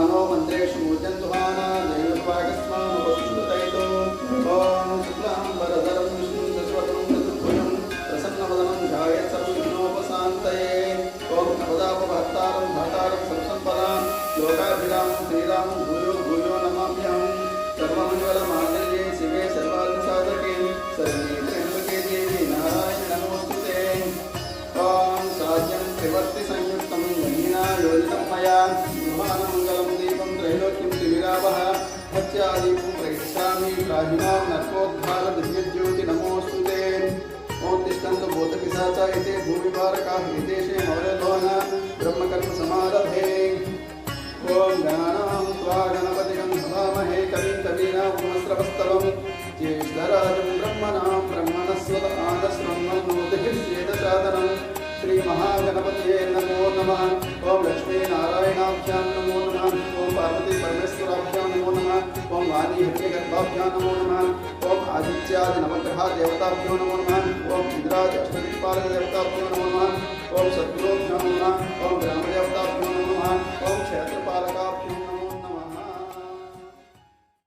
मानो मन्त्रेषु मूर्जन्तुमाना दैवस्वागस्मानुपसुतैतो ॐ शुक्लां वरदरं विष्णुं शशिवर्णं चतुर्भुजं प्रसन्नवदनं ध्यायेत् सर्वविघ्नोपशान्तये ॐ नवदापभक्तारं भक्तारं सर्वसम्पदां लोकाभिरामं श्रीरामं भूयो भूयो नमाम्यहं सर्वमङ्गलमाङ्गल्ये शिवे सर्वार्थसाधके शरण्ये त्र्यम्बके देवी नारायणि नमोस्तुते ॐ साध्यं त्रिवर्ति संयुक्तं महीना योजितं मया गृहानमङ्गलं दीपं त्रैलोक्यं त्रिविरावः मत्स्यादीपं प्रयच्छामि प्राहिणां नर्कोद्धार दिव्यज्योति नमोस्तुते ॐ तिष्ठन्तु भूतपिशाचा एते भूमिभारकाः एतेषे मौर्यलोहना ब्रह्मकर्म समारभे ॐ गणानां त्वा गणपतिं हवामहे कविं कवीनामुपमस्रवस्तवं ज्येष्ठराजं ब्रह्मणां ब्रह्मणस्वत आदस्रह्मन्नोतिभिश्चेदसादनं श्रीमहागणपतये नमो नमः ॐ लक्ष्मीनारायणाभ्यां नमो नमः ॐ पार्वती परमेश्वराभ्यां नमो नमः ॐ वाणीहिरण्यगर्भाभ्यां नमो नमः ॐ आदित्यादि नवग्रह देवताभ्यो नमो नमः ॐ इंद्रादि अष्टदिक्पालक देवताभ्यो नमो नमः ॐ सद्गुरुभ्यो नमः ॐ ग्रामदेवताभ्यो नमो नमः ॐ क्षेत्रपालकाभ्यो